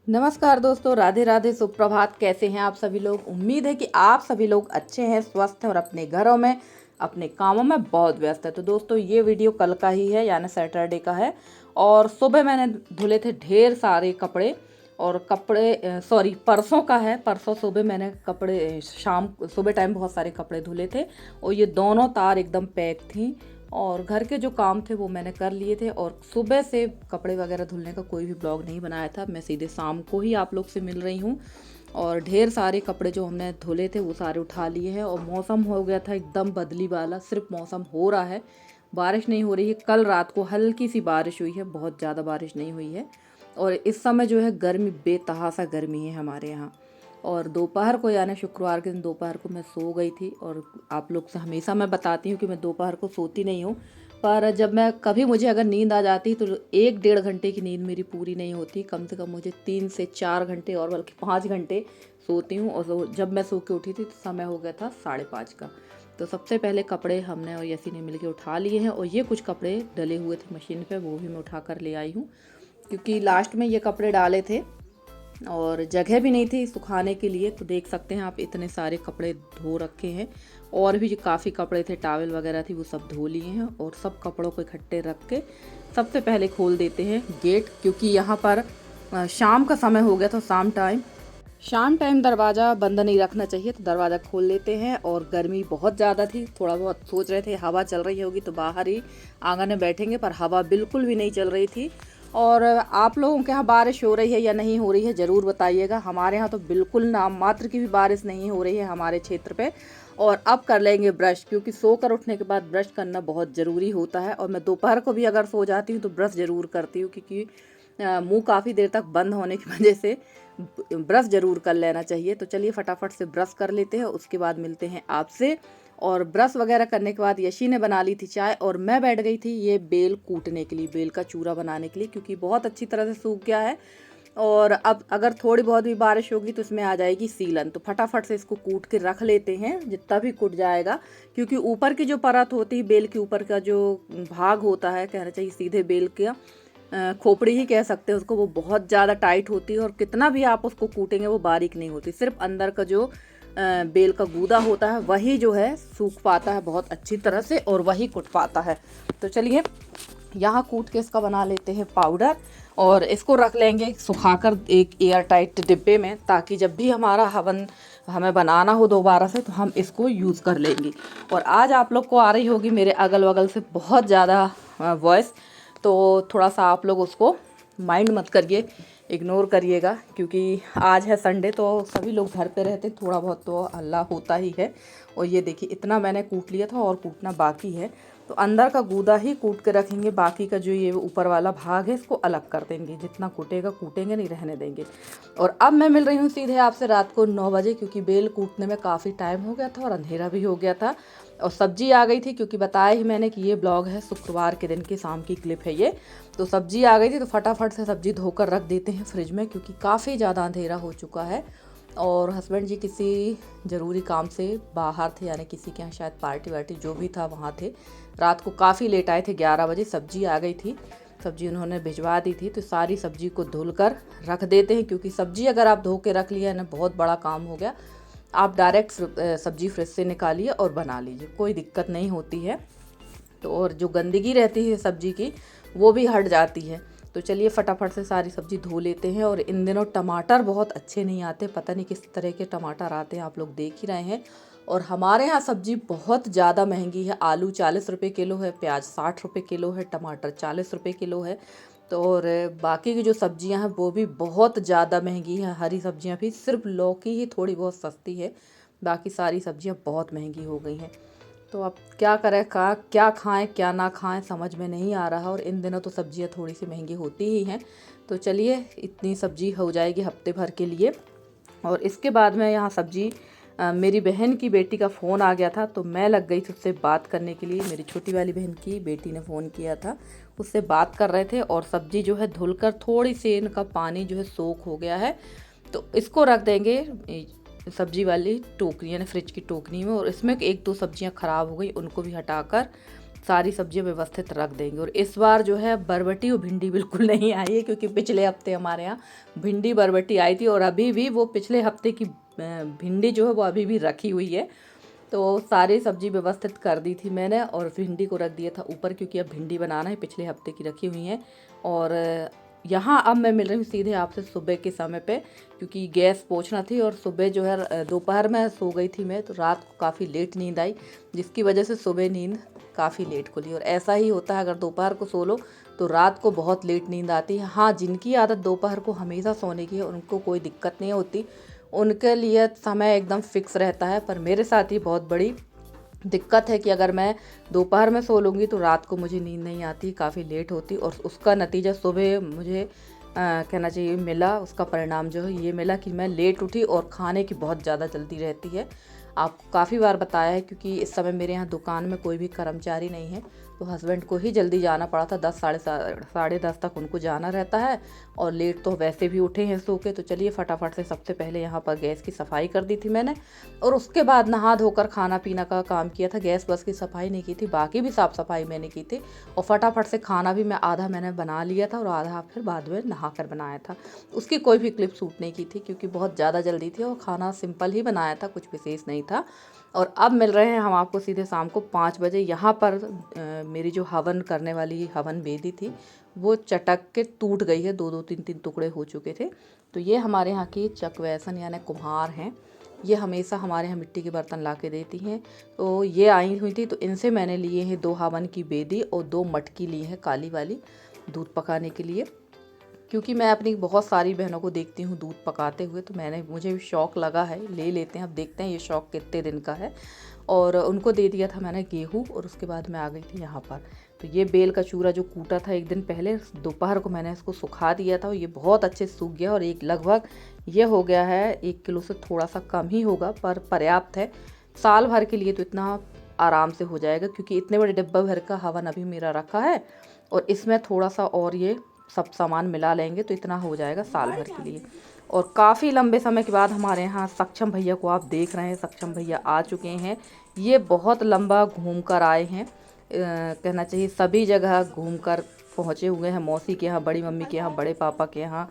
नमस्कार दोस्तों, राधे राधे, सुप्रभात। कैसे हैं आप सभी लोग? उम्मीद है कि आप सभी लोग अच्छे हैं, स्वस्थ हैं और अपने घरों में अपने कामों में बहुत व्यस्त है। तो दोस्तों, ये वीडियो कल का ही है, यानी सैटरडे का है। और सुबह मैंने धुले थे ढेर सारे कपड़े। और कपड़े सॉरी, परसों का है। परसों सुबह मैंने कपड़े शाम सुबह टाइम बहुत सारे कपड़े धुले थे। और ये दोनों तार एकदम पैक थी। और घर के जो काम थे वो मैंने कर लिए थे। और सुबह से कपड़े वगैरह धुलने का कोई भी ब्लॉग नहीं बनाया था। मैं सीधे शाम को ही आप लोग से मिल रही हूँ। और ढेर सारे कपड़े जो हमने धुले थे वो सारे उठा लिए हैं। और मौसम हो गया था एकदम बदली वाला, सिर्फ मौसम हो रहा है, बारिश नहीं हो रही है। कल रात को हल्की सी बारिश हुई है, बहुत ज़्यादा बारिश नहीं हुई है। और इस समय जो है गर्मी, बेतहासा गर्मी है हमारे यहाँ। और दोपहर को, यानी शुक्रवार के दिन दोपहर को मैं सो गई थी। और आप लोग से हमेशा मैं बताती हूँ कि मैं दोपहर को सोती नहीं हूँ, पर जब मैं कभी मुझे अगर नींद आ जाती तो 1-1.5 घंटे की नींद मेरी पूरी नहीं होती। कम से कम मुझे 3 से 4 घंटे और बल्कि 5 घंटे सोती हूँ। और जब मैं सो के उठी थी तो समय हो गया था 5:30 का। तो सबसे पहले कपड़े हमने और यसी ने मिलकर उठा लिए हैं। और ये कुछ कपड़े डले हुए थे मशीन पे, वो भी मैं उठा कर ले आई हूँ, क्योंकि लास्ट में ये कपड़े डाले थे और जगह भी नहीं थी सुखाने के लिए। तो देख सकते हैं आप, इतने सारे कपड़े धो रखे हैं। और भी जो काफ़ी कपड़े थे, टावल वगैरह थी, वो सब धो लिए हैं। और सब कपड़ों को इकट्ठे रख के सबसे पहले खोल देते हैं गेट, क्योंकि यहाँ पर शाम का समय हो गया था। शाम टाइम दरवाज़ा बंद नहीं रखना चाहिए, तो दरवाज़ा खोल लेते हैं। और गर्मी बहुत ज़्यादा थी, थोड़ा बहुत सोच रहे थे हवा चल रही होगी तो बाहर ही आंगन में बैठेंगे, पर हवा बिल्कुल भी नहीं चल रही थी। और आप लोगों के यहाँ बारिश हो रही है या नहीं हो रही है, ज़रूर बताइएगा। हमारे यहाँ तो बिल्कुल नाम मात्र की भी बारिश नहीं हो रही है हमारे क्षेत्र पे। और अब कर लेंगे ब्रश, क्योंकि सोकर उठने के बाद ब्रश करना बहुत ज़रूरी होता है। और मैं दोपहर को भी अगर सो जाती हूँ तो ब्रश ज़रूर करती हूँ, क्योंकि मुंह काफ़ी देर तक बंद होने की वजह से ब्रश ज़रूर कर लेना चाहिए। तो चलिए फटाफट से ब्रश कर लेते हैं, उसके बाद मिलते हैं आपसे। और ब्रश वगैरह करने के बाद यशी ने बना ली थी चाय, और मैं बैठ गई थी ये बेल कूटने के लिए, बेल का चूरा बनाने के लिए, क्योंकि बहुत अच्छी तरह से सूख गया है। और अब अगर थोड़ी बहुत भी बारिश होगी तो इसमें आ जाएगी सीलन। तो फटाफट से इसको कूट के रख लेते हैं, जितना भी कूट जाएगा। क्योंकि ऊपर की जो परत होती है, बेल के ऊपर का जो भाग होता है, कहना चाहिए सीधे बेल का खोपड़ी ही कह सकते हैं उसको, वो बहुत ज़्यादा टाइट होती है। और कितना भी आप उसको कूटेंगे वो बारीक नहीं होती। सिर्फ अंदर का जो बेल का गूदा होता है वही जो है सूख पाता है बहुत अच्छी तरह से, और वही कुट पाता है। तो चलिए यहाँ कूट के इसका बना लेते हैं पाउडर। और इसको रख लेंगे सुखाकर एक एयर टाइट डिब्बे में, ताकि जब भी हमारा हवन हमें बनाना हो दोबारा से तो हम इसको यूज़ कर लेंगे। और आज आप लोग को आ रही होगी मेरे अगल बगल से बहुत ज़्यादा वॉइस, तो थोड़ा सा आप लोग उसको माइंड मत करिए, इग्नोर करिएगा, क्योंकि आज है संडे तो सभी लोग घर पे रहते, थोड़ा बहुत तो हल्ला होता ही है। और ये देखिए, इतना मैंने कूट लिया था और कूटना बाकी है। तो अंदर का गूदा ही कूट के रखेंगे, बाकी का जो ये ऊपर वाला भाग है इसको अलग कर देंगे। जितना कूटेगा कूटेंगे, नहीं रहने देंगे। और अब मैं मिल रही हूँ सीधे आपसे रात को 9 बजे, क्योंकि बेल कूटने में काफ़ी टाइम हो गया था और अंधेरा भी हो गया था। और सब्जी आ गई थी, क्योंकि बताया ही मैंने कि ये ब्लॉग है शुक्रवार के दिन की शाम की क्लिप है ये। तो सब्जी आ गई थी, तो फटाफट से सब्जी धोकर रख देते हैं फ्रिज में, क्योंकि काफ़ी ज़्यादा अंधेरा हो चुका है। और हस्बैंड जी किसी ज़रूरी काम से बाहर थे, यानी किसी के यहाँ शायद पार्टी वार्टी जो भी था वहाँ थे। रात को काफ़ी लेट आए थे, 11 बजे सब्जी आ गई थी। सब्जी उन्होंने भिजवा दी थी। तो सारी सब्जी को धुलकर रख देते हैं, क्योंकि सब्जी अगर आप धो के रख लिया ना, बहुत बड़ा काम हो गया। आप डायरेक्ट सब्जी फ्रिज से निकालिए और बना लीजिए, कोई दिक्कत नहीं होती है। तो और जो गंदगी रहती है सब्जी की वो भी हट जाती है। तो चलिए फटाफट से सारी सब्जी धो लेते हैं। और इन दिनों टमाटर बहुत अच्छे नहीं आते, पता नहीं किस तरह के टमाटर आते हैं, आप लोग देख ही रहे हैं। और हमारे यहाँ सब्जी बहुत ज़्यादा महंगी है। आलू 40 रुपये किलो है, प्याज 60 रुपये किलो है, टमाटर 40 रुपये किलो है। तो और बाकी की जो सब्जियां हैं वो भी बहुत ज़्यादा महंगी है। हरी सब्जियां भी, सिर्फ लौकी ही थोड़ी बहुत सस्ती है, बाकी सारी सब्जियां बहुत महंगी हो गई हैं। तो अब क्या करें, क्या खाएं क्या ना खाएं समझ में नहीं आ रहा। और इन दिनों तो सब्जियां थोड़ी सी महंगी होती ही हैं। तो चलिए, इतनी सब्जी हो जाएगी हफ्ते भर के लिए। और इसके बाद में यहाँ सब्जी मेरी बहन की बेटी का फ़ोन आ गया था, तो मैं लग गई थी उससे बात करने के लिए। मेरी छोटी वाली बहन की बेटी ने फ़ोन किया था, उससे बात कर रहे थे। और सब्जी जो है धुलकर थोड़ी सी इनका पानी जो है सोख हो गया है, तो इसको रख देंगे सब्जी वाली टोकरी, यानी फ्रिज की टोकरी में। और इसमें 1-2 सब्जियां ख़राब हो गई, उनको भी हटाकर सारी सब्जियां व्यवस्थित रख देंगे। और इस बार जो है बरबटी और भिंडी बिल्कुल नहीं आई है, क्योंकि पिछले हफ्ते हमारे यहाँ भिंडी बरबटी आई थी और अभी भी वो पिछले हफ्ते की भिंडी जो है वो अभी भी रखी हुई है। तो सारी सब्जी व्यवस्थित कर दी थी मैंने और भिंडी को रख दिया था ऊपर, क्योंकि अब भिंडी बनाना है, पिछले हफ्ते की रखी हुई हैं। और यहाँ अब मैं मिल रही हूँ सीधे आपसे सुबह के समय पे, क्योंकि गैस पोंछना थी और सुबह जो है दोपहर में सो गई थी मैं, तो रात को काफ़ी लेट नींद आई, जिसकी वजह से सुबह नींद काफ़ी लेट खुली। और ऐसा ही होता है, अगर दोपहर को सो लो तो रात को बहुत लेट नींद आती है। हाँ, जिनकी आदत दोपहर को हमेशा सोने की है उनको कोई दिक्कत नहीं होती, उनके लिए समय एकदम फिक्स रहता है। पर मेरे साथ ही बहुत बड़ी दिक्कत है कि अगर मैं दोपहर में सो लूँगी तो रात को मुझे नींद नहीं आती, काफ़ी लेट होती, और उसका नतीजा सुबह मुझे कहना चाहिए मिला, उसका परिणाम जो है ये मिला कि मैं लेट उठी और खाने की बहुत ज़्यादा जल्दी रहती है। आपको काफ़ी बार बताया है, क्योंकि इस समय मेरे यहाँ दुकान में कोई भी कर्मचारी नहीं है, तो हस्बैंड को ही जल्दी जाना पड़ा था, 10 साढ़े 10 तक उनको जाना रहता है। और लेट तो वैसे भी उठे हैं सो के, तो चलिए फटाफट से सबसे पहले यहाँ पर गैस की सफाई कर दी थी मैंने, और उसके बाद नहा धोकर खाना पीना का काम किया था। गैस बस की सफाई नहीं की थी, बाकी भी साफ़ सफाई मैंने की थी। और फटाफट से खाना भी आधा मैंने बना लिया था और आधा फिर बाद में नहा कर बनाया था। उसकी कोई भी क्लिप शूट नहीं की थी, क्योंकि बहुत ज़्यादा जल्दी थी और खाना सिंपल ही बनाया था, कुछ विशेष नहीं था। और अब मिल रहे हैं हम आपको सीधे शाम को 5 बजे। यहाँ पर मेरी जो हवन करने वाली हवन बेदी थी वो चटक के टूट गई है, 2-2 3-3 टुकड़े हो चुके थे। तो ये हमारे यहाँ की चकवैसन यानी कुम्हार हैं, ये हमेशा हमारे यहाँ मिट्टी के बर्तन ला के देती हैं। तो ये आई हुई थी, तो इनसे मैंने लिए हैं 2 हवन की बेदी और 2 मटकी ली हैं काली वाली दूध पकाने के लिए, क्योंकि मैं अपनी बहुत सारी बहनों को देखती हूँ दूध पकाते हुए, तो मुझे भी शौक़ लगा है, ले लेते हैं। अब देखते हैं ये शौक़ कितने दिन का है। और उनको दे दिया था मैंने गेहूँ, और उसके बाद मैं आ गई थी यहाँ पर। तो ये बेल का चूरा जो कूटा था एक दिन पहले, दोपहर को मैंने इसको सुखा दिया था, ये बहुत अच्छे सूख गया। और एक लगभग ये हो गया है 1 किलो से थोड़ा सा कम ही होगा, पर पर्याप्त है साल भर के लिए, तो इतना आराम से हो जाएगा। क्योंकि इतने बड़े डिब्बा भर का हवन अभी मेरा रखा है, और इसमें थोड़ा सा और ये सब सामान मिला लेंगे तो इतना हो जाएगा साल भर के लिए। और काफ़ी लंबे समय के बाद हमारे यहाँ सक्षम भैया को आप देख रहे हैं, सक्षम भैया आ चुके हैं। ये बहुत लंबा घूम कर आए हैं, कहना चाहिए सभी जगह घूम कर पहुँचे हुए हैं, मौसी के यहाँ, बड़ी मम्मी के यहाँ, बड़े पापा के यहाँ,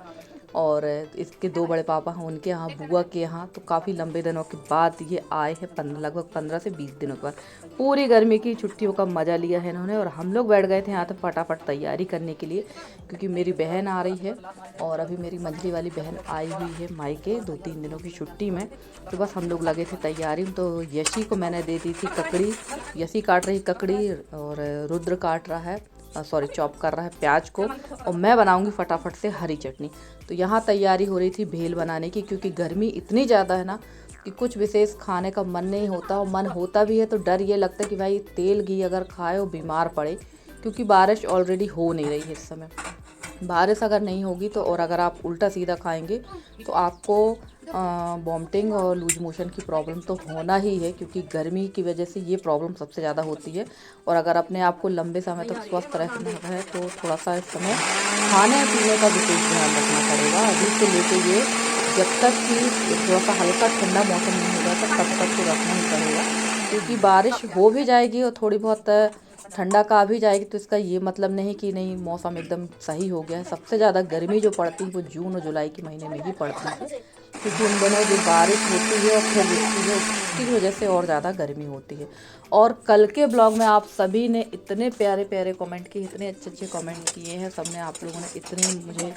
और इसके 2 बड़े पापा हैं उनके यहाँ, बुआ के यहाँ। तो काफ़ी लंबे दिनों के बाद ये आए हैं, लगभग 15 से 20 दिनों के बाद। पूरी गर्मी की छुट्टियों का मज़ा लिया है इन्होंने। और हम लोग बैठ गए थे यहाँ तक फटाफट तैयारी करने के लिए, क्योंकि मेरी बहन आ रही है और अभी मेरी मंझली वाली बहन आई हुई है मायके 2-3 दिनों की छुट्टी में। तो बस हम लोग लगे थे तैयारी। तो यशी को मैंने दे दी थी ककड़ी, यशी काट रही ककड़ी और रुद्र काट रहा है, सॉरी चॉप कर रहा है प्याज को, और मैं बनाऊंगी फटाफट से हरी चटनी। तो यहाँ तैयारी हो रही थी भेल बनाने की, क्योंकि गर्मी इतनी ज़्यादा है ना कि कुछ विशेष खाने का मन नहीं होता, और मन होता भी है तो डर ये लगता है कि भाई तेल घी अगर खाए और बीमार पड़े, क्योंकि बारिश ऑलरेडी हो नहीं रही है इस समय। बारिश अगर नहीं होगी तो, और अगर आप उल्टा सीधा खाएंगे तो आपको वॉमिटिंग और लूज मोशन की प्रॉब्लम तो होना ही है, क्योंकि गर्मी की वजह से ये प्रॉब्लम सबसे ज़्यादा होती है। और अगर अपने आप को लंबे समय तक स्वस्थ रखना है तो थोड़ा सा इस समय खाने पीने का विशेष ध्यान रखना पड़ेगा। अभी से लेके ये जब तक कि थोड़ा सा हल्का ठंडा मौसम नहीं होगा तब तक तो रखना ही पड़ेगा, क्योंकि बारिश हो भी जाएगी और थोड़ी बहुत ठंडा का भी जाएगी, तो इसका ये मतलब नहीं कि नहीं मौसम एकदम सही हो गया है। सबसे ज़्यादा गर्मी जो पड़ती है वो जून और जुलाई के महीने में ही पड़ती है, क्योंकि उन दिनों जो बारिश होती है और फिर रुकती है, उसकी वजह से और ज़्यादा गर्मी होती है। और कल के ब्लॉग में आप सभी ने इतने प्यारे प्यारे कमेंट किए, इतने अच्छे अच्छे कमेंट किए हैं, सब ने आप लोगों ने इतने मुझे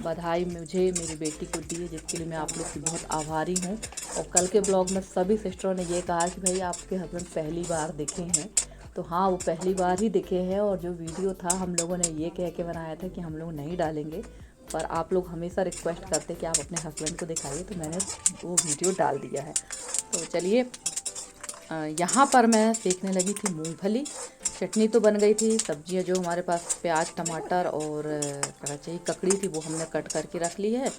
बधाई मुझे मेरी बेटी को दी है, जिसके लिए मैं आप लोग की बहुत आभारी हूँ। और कल के ब्लॉग में सभी सिस्टरों ने ये कहा कि भाई आपके हस्बैंड पहली बार दिखे हैं, तो हाँ वो पहली बार ही दिखे हैं। और जो वीडियो था हम लोगों ने ये कह के बनाया था कि हम लोग नहीं डालेंगे, पर आप लोग हमेशा रिक्वेस्ट करते कि आप अपने हस्बैंड को दिखाइए, तो मैंने वो वीडियो डाल दिया है। तो चलिए यहाँ पर मैं सेकने लगी थी मूंगफली। चटनी तो बन गई थी, सब्जियाँ जो हमारे पास प्याज टमाटर और क्या चाहिए ककड़ी थी वो हमने कट करके रख ली है।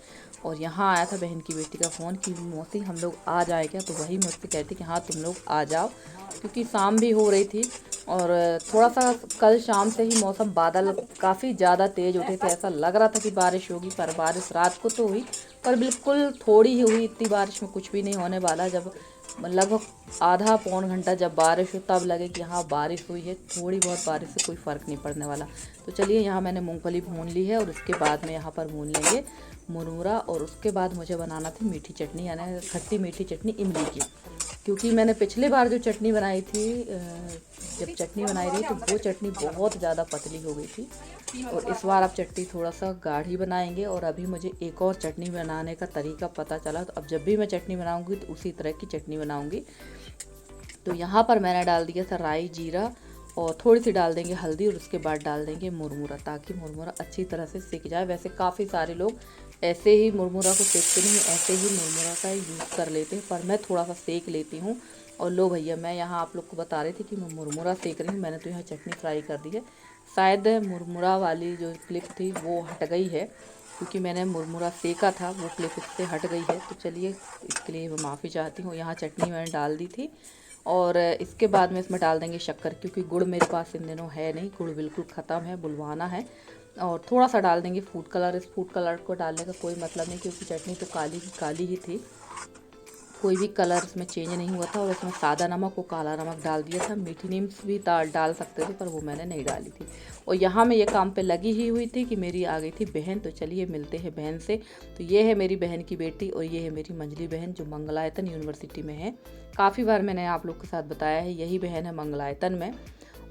और यहाँ आया था बहन की बेटी का फ़ोन कि मौसी हम लोग आ जाए क्या, तो वही मुझसे कहती कि हाँ तुम लोग आ जाओ, क्योंकि शाम भी हो रही थी। और थोड़ा सा कल शाम से ही मौसम बादल काफ़ी ज़्यादा तेज़ उठे थे, ऐसा लग रहा था कि बारिश होगी, पर बारिश रात को तो हुई पर बिल्कुल थोड़ी ही हुई, इतनी बारिश में कुछ भी नहीं होने वाला। जब लगभग आधा पौन घंटा जब बारिश हो तब लगे कि हाँ बारिश हुई है, थोड़ी बहुत बारिश से कोई फ़र्क नहीं पड़ने वाला। तो चलिए यहाँ मैंने मूंगफली भून ली है और उसके बाद में यहाँ पर भून लेंगे मुरमुरा। और उसके बाद मुझे बनाना थी मीठी चटनी, यानी खट्टी मीठी चटनी इमली की। क्योंकि मैंने पिछले बार जो चटनी बनाई थी, जब चटनी बनाई रही तो वो चटनी बहुत ज़्यादा पतली हो गई थी, और इस बार आप चटनी थोड़ा सा गाढ़ी बनाएंगे। और अभी मुझे एक और चटनी बनाने का तरीका पता चला, तो अब जब भी मैं चटनी बनाऊंगी तो उसी तरह की चटनी बनाऊंगी। तो यहाँ पर मैंने डाल दिया था राई जीरा, और थोड़ी सी डाल देंगे हल्दी, और उसके बाद डाल देंगे मुरमुरा, ताकि मुरमुरा अच्छी तरह से सिक जाए। वैसे काफ़ी सारे लोग ऐसे ही मुरमुरा को सेकते नहीं, ऐसे ही मुरमुरा का यूज़ कर लेते हैं, पर मैं थोड़ा सा सेक लेती हूँ। और लो भैया, मैं यहाँ आप लोग को बता रही थी कि मैं मुरमुरा सेक रही हूँ, मैंने तो यहाँ चटनी फ्राई कर दी है। शायद मुरमुरा वाली जो क्लिप थी वो हट गई है, क्योंकि मैंने मुरमुरा सेका था, वो क्लिप इससे हट गई है। तो चलिए, इसके लिए मैं माफ़ी चाहती हूँ। यहाँ चटनी मैंने डाल दी थी, और इसके बाद में इसमें डाल देंगे शक्कर, क्योंकि गुड़ मेरे पास इन दिनों है नहीं, गुड़ बिल्कुल ख़त्म है, बुलवाना है। और थोड़ा सा डाल देंगे फूड कलर। इस फूड कलर को डालने का कोई मतलब नहीं, क्योंकि चटनी तो काली ही थी, कोई भी कलर इसमें चेंज नहीं हुआ था। और इसमें सादा नमक और काला नमक डाल दिया था। मीठी नीम्स भी डाल सकते थे, पर वो मैंने नहीं डाली थी। और यहाँ मैं ये काम पे लगी ही हुई थी कि मेरी आ गई थी बहन। तो चलिए मिलते हैं बहन से। तो ये है मेरी बहन की बेटी, और ये है मेरी मंजली बहन, जो मंगलायतन यूनिवर्सिटी में है। काफ़ी बार मैंने आप लोग के साथ बताया है, यही बहन है मंगलायतन में,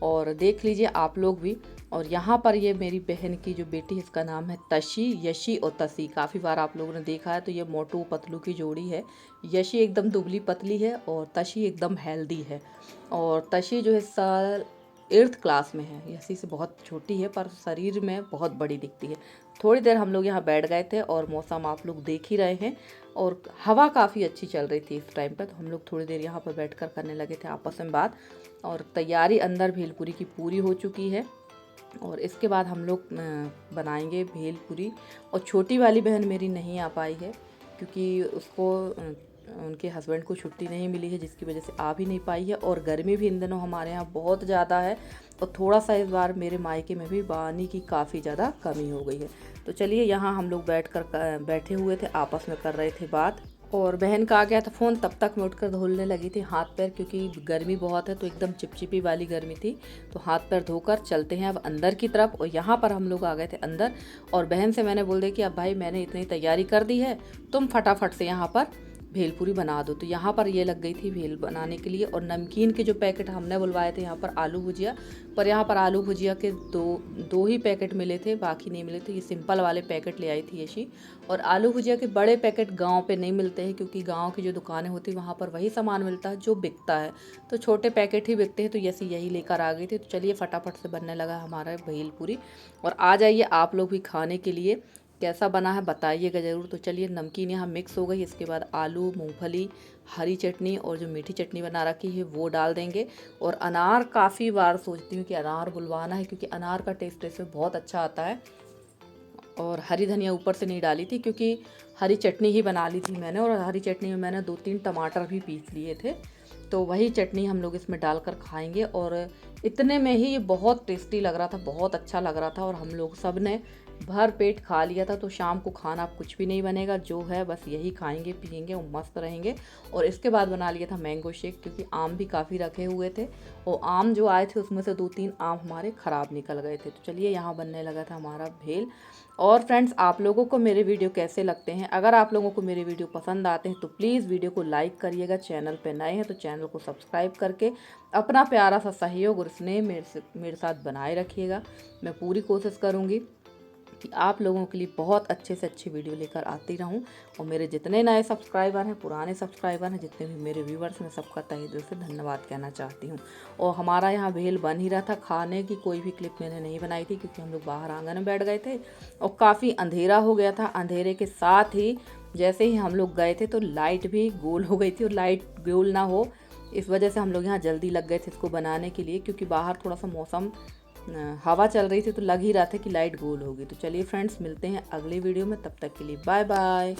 और देख लीजिए आप लोग भी। और यहाँ पर ये मेरी बहन की जो बेटी है, इसका नाम है तशी, यशी और तसी। काफ़ी बार आप लोगों ने देखा है। तो ये मोटू पतलू की जोड़ी है। यशी एकदम दुबली पतली है, और तशी एकदम हेल्दी है। और तशी जो है साल 8th क्लास में है, यशी से बहुत छोटी है, पर शरीर में बहुत बड़ी दिखती है। थोड़ी देर हम लोग यहाँ बैठ गए थे, और मौसम आप लोग देख ही रहे हैं, और हवा काफ़ी अच्छी चल रही थी इस टाइम पर। तो हम लोग थोड़ी देर यहाँ पर बैठकर करने लगे थे आपस में बात। और तैयारी अंदर भेलपुरी की पूरी हो चुकी है, और इसके बाद हम लोग बनाएंगे भेलपुरी। और छोटी वाली बहन मेरी नहीं आ पाई है, क्योंकि उसको उनके हस्बैंड को छुट्टी नहीं मिली है, जिसकी वजह से आ भी नहीं पाई है। और गर्मी भी इन दिनों हमारे यहाँ बहुत ज़्यादा है, और थोड़ा सा इस बार मेरे मायके में भी पानी की काफ़ी ज़्यादा कमी हो गई है। तो चलिए, यहाँ हम लोग बैठे हुए थे, आपस में कर रहे थे बात। और बहन का आ गया था फ़ोन, तब तक मैं उठकर धुलने लगी थी हाथ पैर, क्योंकि गर्मी बहुत है, तो एकदम चिपचिपी वाली गर्मी थी। तो हाथ पैर धोकर चलते हैं अब अंदर की तरफ। और यहाँ पर हम लोग आ गए थे अंदर, और बहन से मैंने बोल दिया कि अब भाई मैंने इतनी तैयारी कर दी है, तुम फटाफट से यहाँ पर भेलपूरी बना दो। तो यहाँ पर ये लग गई थी भेल बनाने के लिए। और नमकीन के जो पैकेट हमने बुलवाए थे यहाँ पर आलू भुजिया, पर यहाँ पर आलू भुजिया के दो ही पैकेट मिले थे, बाकी नहीं मिले थे। ये सिंपल वाले पैकेट ले आई थी यशी। और आलू भुजिया के बड़े पैकेट गांव पे नहीं मिलते हैं, क्योंकि गांव की जो दुकानें होती हैं वहाँ पर वही सामान मिलता है जो बिकता है, तो छोटे पैकेट ही बिकते हैं। तो यसी यही लेकर आ गई थी। तो चलिए, फटाफट से बनने लगा हमारा भेलपूरी। और आ जाइए आप लोग भी खाने के लिए, कैसा बना है बताइएगा ज़रूर। तो चलिए, नमकीन यहाँ मिक्स हो गई, इसके बाद आलू, मूंगफली, हरी चटनी और जो मीठी चटनी बना रखी है वो डाल देंगे। और अनार, काफ़ी बार सोचती हूँ कि अनार बुलवाना है, क्योंकि अनार का टेस्ट इसमें बहुत अच्छा आता है। और हरी धनिया ऊपर से नहीं डाली थी, क्योंकि हरी चटनी ही बना ली थी मैंने, और हरी चटनी में मैंने 2-3 टमाटर भी पीस लिए थे। तो वही चटनी हम लोग इसमें डालकर खाएंगे। और इतने में ही ये बहुत टेस्टी लग रहा था, बहुत अच्छा लग रहा था, और हम लोग सब ने भर पेट खा लिया था। तो शाम को खाना कुछ भी नहीं बनेगा, जो है बस यही खाएंगे पिएंगे और मस्त रहेंगे। और इसके बाद बना लिया था मैंगो शेक, क्योंकि आम भी काफ़ी रखे हुए थे, और आम जो आए थे उसमें से 2-3 आम हमारे ख़राब निकल गए थे। तो चलिए, यहाँ बनने लगा था हमारा भेल। और फ्रेंड्स, आप लोगों को मेरे वीडियो कैसे लगते हैं? अगर आप लोगों को मेरे वीडियो पसंद आते हैं तो प्लीज़ वीडियो को लाइक करिएगा। चैनल पे नए हैं तो चैनल को सब्सक्राइब करके अपना प्यारा सा सहयोग और स्नेह मेरे साथ बनाए रखिएगा। मैं पूरी कोशिश करूँगी कि आप लोगों के लिए बहुत अच्छे से अच्छी वीडियो लेकर आती रहूं। और मेरे जितने नए सब्सक्राइबर हैं, पुराने सब्सक्राइबर हैं, जितने भी मेरे व्यूवर्स, मैं सबका तहे दिल से धन्यवाद कहना चाहती हूं। और हमारा यहाँ भेल बन ही रहा था, खाने की कोई भी क्लिप मैंने नहीं बनाई थी, क्योंकि हम लोग बाहर आंगन में बैठ गए थे और काफ़ी अंधेरा हो गया था। अंधेरे के साथ ही जैसे ही हम लोग गए थे तो लाइट भी गोल हो गई थी, और लाइट गोल ना हो इस वजह से हम लोग यहाँ जल्दी लग गए थे इसको बनाने के लिए, क्योंकि बाहर थोड़ा सा मौसम हवा चल रही थी, तो लग ही रहा था कि लाइट गोल होगी। तो चलिए फ्रेंड्स, मिलते हैं अगले वीडियो में, तब तक के लिए बाय बाय।